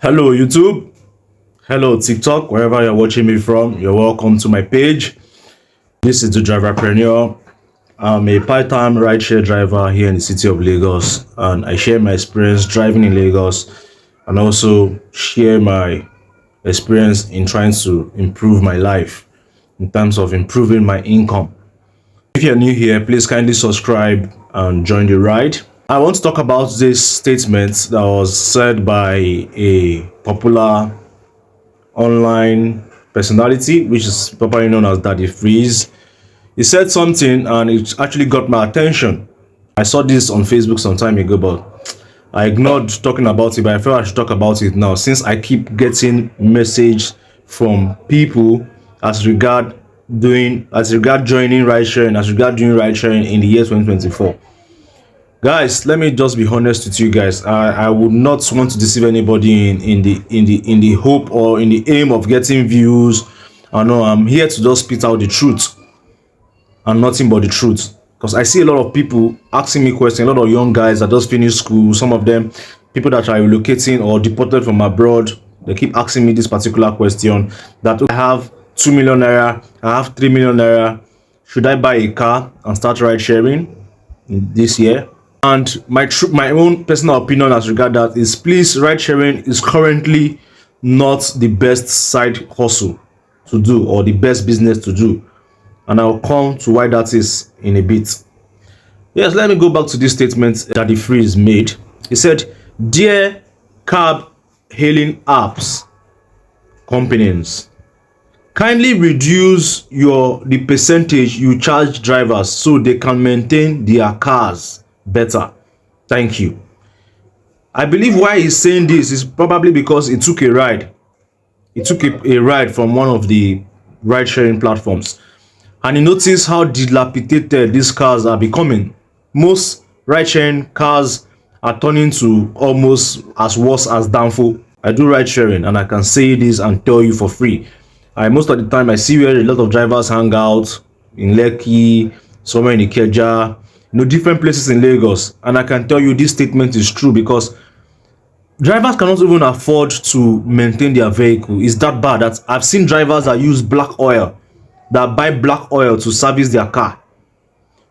Hello, YouTube. Hello, TikTok. Wherever you're watching me from, you're welcome to my page. This is the Driverpreneur. I'm a part-time rideshare driver here in the city of Lagos, and I share my experience driving in Lagos and also share my experience in trying to improve my life in terms of improving my income. If you're new here, please kindly subscribe and join the ride. I want to talk about this statement that was said by a popular online personality, which is popularly known as Daddy Freeze. He said something and it actually got my attention. I saw this on Facebook some time ago, but I ignored talking about it, but I felt I should talk about it now since I keep getting message from people as regard joining ride sharing, as regard doing ride sharing in the year 2024. Guys, let me just be honest with you guys. I would not want to deceive anybody in the hope or in the aim of getting views. I know I'm here to just spit out the truth and nothing but the truth. Because I see a lot of people asking me questions, a lot of young guys that just finished school, some of them people that are relocating or deported from abroad. They keep asking me this particular question that I have 2 million naira, I have 3 million naira. Should I buy a car and start ride sharing this year? And my own personal opinion as regard that is, please, ride sharing is currently not the best side hustle to do or the best business to do, and I'll come to why that is in a bit. Yes, let me go back to this statement that the Freeze made. He said, "Dear cab hailing apps companies, kindly reduce the percentage you charge drivers so they can maintain their cars better. Thank you." I believe why he's saying this is probably because he took a ride. He took a ride from one of the ride sharing platforms and he noticed how dilapidated these cars are becoming. Most ride sharing cars are turning to almost as worse as downfall. I do ride sharing and I can say this and tell you for free. Most of the time I see where a lot of drivers hang out in Lekki, somewhere in Ikeja, different places in Lagos, and I can tell you this statement is true because drivers cannot even afford to maintain their vehicle. It's that bad that I've seen drivers that use black oil, that buy black oil to service their car.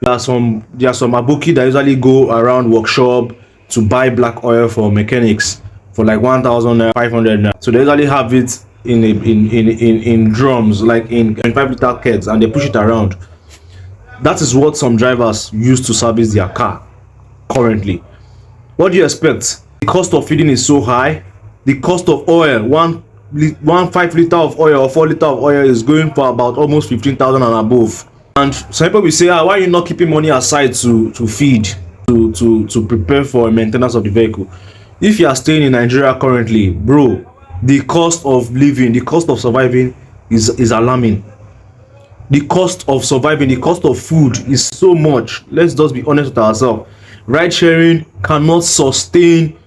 There are some aboki that usually go around workshop to buy black oil for mechanics for like 1,000 naira, 500 naira. So they usually have it in drums, like in 5-liter kegs, and they push it around. That is what some drivers use to service their car currently. What do you expect? The cost of feeding is so high. The cost of oil, one 5-liter of oil or 4-liter of oil is going for about almost 15,000 and above. And some people will say, why are you not keeping money aside to feed, to prepare for maintenance of the vehicle? If you are staying in Nigeria currently, bro, the cost of living, the cost of surviving is alarming. The cost of surviving, the cost of food is so much. Let's just be honest with ourselves. Ride sharing cannot sustain,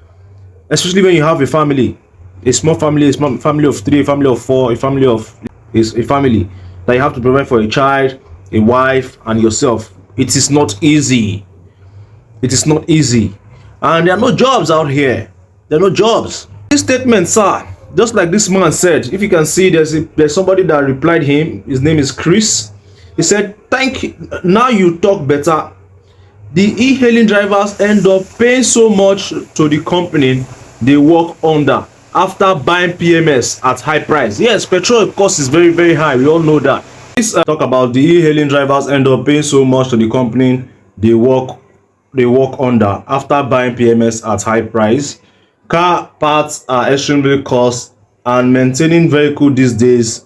especially when you have a family, a small family, family of 3, a family of 4, a family that you have to provide for a child, a wife, and yourself. It is not easy. It is not easy, and there are no jobs out here. There are no jobs. This statement, sir, just like this man said, if you can see, there's somebody that replied him. His name is Chris. He said, "Thank you. Now you talk better. The e-hailing drivers end up paying so much to the company they work under after buying PMS at high price." Yes, petrol cost is very, very high. We all know that. Let's talk about the e-hailing drivers end up paying so much to the company they work under after buying PMS at high price. Car parts are extremely cost, and maintaining vehicle these days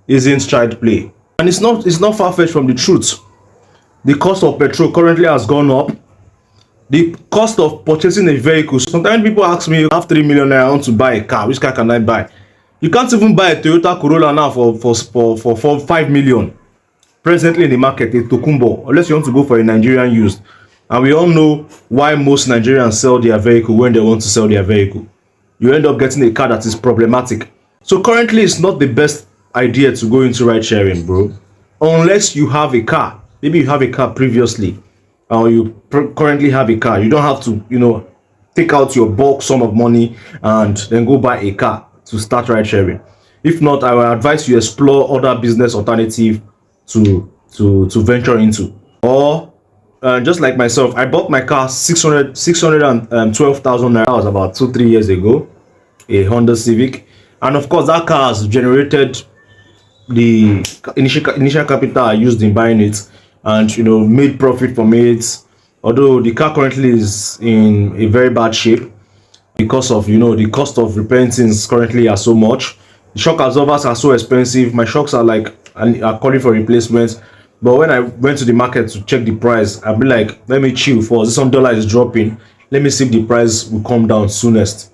isn't child play. And it's not far-fetched from the truth. The cost of petrol currently has gone up. The cost of purchasing a vehicle. Sometimes people ask me, I have 3 million naira, I want to buy a car. Which car can I buy? You can't even buy a Toyota Corolla now for 5 million. Presently in the market, a Tokumbo, unless you want to go for a Nigerian used. And we all know why most Nigerians sell their vehicle when they want to sell their vehicle. You end up getting a car that is problematic. So currently, it's not the best idea to go into ride sharing, bro. Unless you have a car. Maybe you have a car previously, or you currently have a car. You don't have to, take out your bulk sum of money and then go buy a car to start ride sharing. If not, I will advise you explore other business alternative to venture into. Or just like myself, I bought my car 612,000 naira. That was about 2-3 years ago, a Honda Civic, and of course that car has generated the initial capital I used in buying it, and made profit from it. Although the car currently is in a very bad shape because of the cost of repairing things currently are so much. The shock absorbers are so expensive. My shocks are are calling for replacements. But when I went to the market to check the price, I'll be like, let me chill first. This $1 is dropping. Let me see if the price will come down soonest.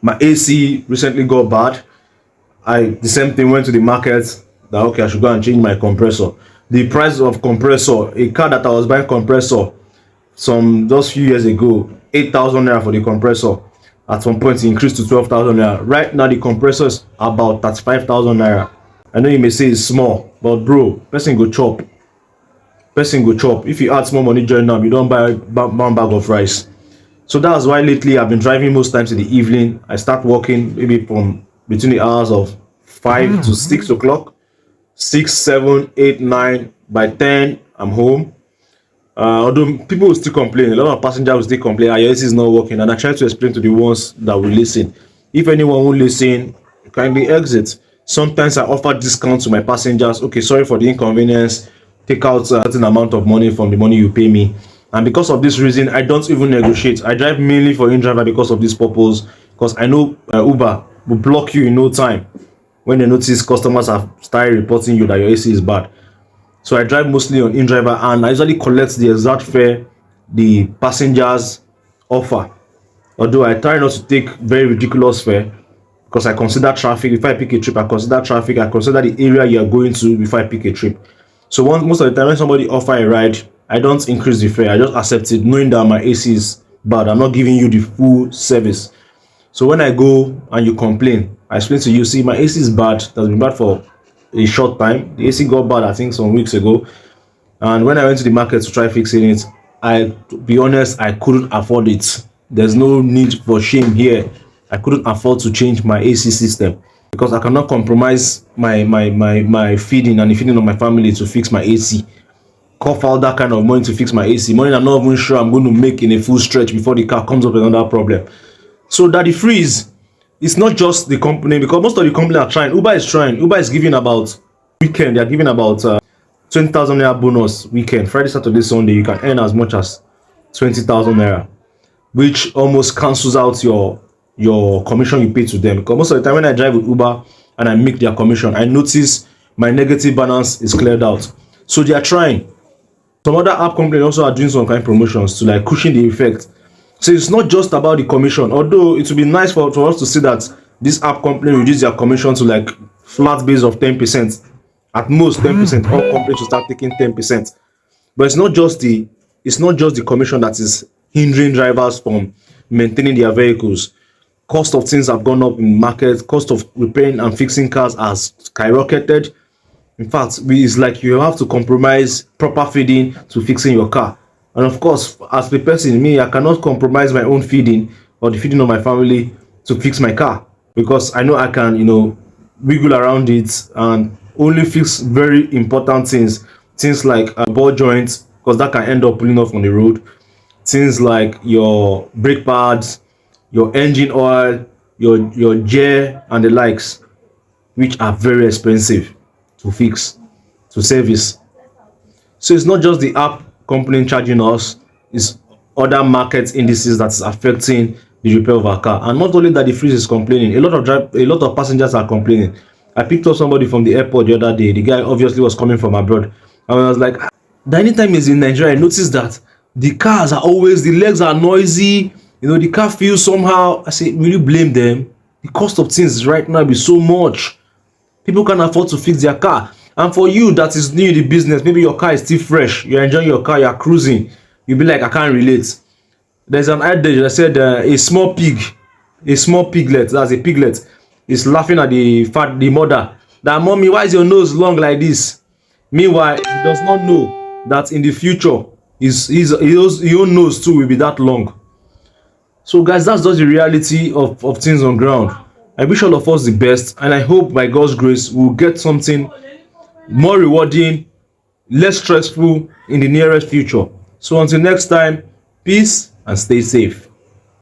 My AC recently got bad. The same thing, went to the market that okay, I should go and change my compressor. The price of compressor, a car that I was buying compressor some just few years ago, 8,000 naira for the compressor. At some point it increased to 12,000 naira. Right now the compressor is about 35,000 naira. I know you may say it's small, but bro, person go chop. If you add small money join now, you don't buy one bag of rice. So that's why lately I've been driving most times in the evening. I start working maybe from between the hours of 5 to 6 o'clock, 6, 7, 8, 9. By 10 I'm home. Although people will still complain, a lot of passengers will still complain, your AC is not working, and I try to explain to the ones that will listen. If anyone will listen, kindly exit. Sometimes I offer discounts to my passengers. Okay, sorry for the inconvenience, take out a certain amount of money from the money you pay me. And because of this reason, I don't even negotiate. I drive mainly for in-driver because of this purpose, because I know Uber will block you in no time when they notice customers have started reporting you that your AC is bad. So I drive mostly on in-driver, and I usually collect the exact fare the passengers offer. Although I try not to take very ridiculous fare, because I consider traffic. If I pick a trip, I consider traffic. I consider the area you are going to before I pick a trip. So most of the time when somebody offer a ride, I don't increase the fare. I just accept it, knowing that my AC is bad. I'm not giving you the full service. So when I go and you complain, I explain to you, see, my AC is bad. That's been bad for a short time. The AC got bad, I think, some weeks ago. And when I went to the market to try fixing it, to be honest, I couldn't afford it. There's no need for shame here. I couldn't afford to change my AC system because I cannot compromise my feeding and the feeding of my family to fix my AC. Cough out that kind of money to fix my AC. Money I'm not even sure I'm going to make in a full stretch before the car comes up with another problem. So that the freeze, it's not just the company, because most of the company are trying. Uber is trying. Uber is giving about weekend. They are giving about 20,000 naira bonus weekend. Friday, Saturday, Sunday, you can earn as much as 20,000 naira, which almost cancels out your commission you pay to them. Because most of the time when I drive with Uber and I make their commission, I notice my negative balance is cleared out. So they are trying. Some other app companies also are doing some kind of promotions to like cushion the effect. So it's not just about the commission, although it would be nice for us to see that this app company reduce their commission to like flat base of 10%, at most 10%. All companies should start taking 10%. But it's not just the commission that is hindering drivers from maintaining their vehicles. Cost of things have gone up in market. Cost of repairing and fixing cars has skyrocketed. In fact, it's like you have to compromise proper feeding to fixing your car. And of course, as the person, me, I cannot compromise my own feeding or the feeding of my family to fix my car, because I know I can, wiggle around it and only fix very important things like ball joints, because that can end up pulling off on the road. Things like your brake pads, your engine oil, your gear and the likes, which are very expensive to fix, to service. So it's not just the app company charging us, it's other market indices that is affecting the repair of our car. And not only that, the freeze is complaining. A lot of passengers are complaining. I picked up somebody from the airport the other day. The guy obviously was coming from abroad, and I was like, the anytime he's in Nigeria, I noticed that the cars are always, the legs are noisy, the car feels somehow. I say, will you blame them? The cost of things right now is so much. People can't afford to fix their car. And for you that is new in the business, maybe your car is still fresh, you're enjoying your car, you're cruising, you'll be like, I can't relate. There's an adage that said a small piglet, that's a piglet, is laughing at the mother, that mommy, why is your nose long like this? Meanwhile, he does not know that in the future his own nose too will be that long. So guys, that's just the reality of things on ground. I wish all of us the best, and I hope by God's grace we'll get something more rewarding, less stressful in the nearest future. So until next time, peace and stay safe.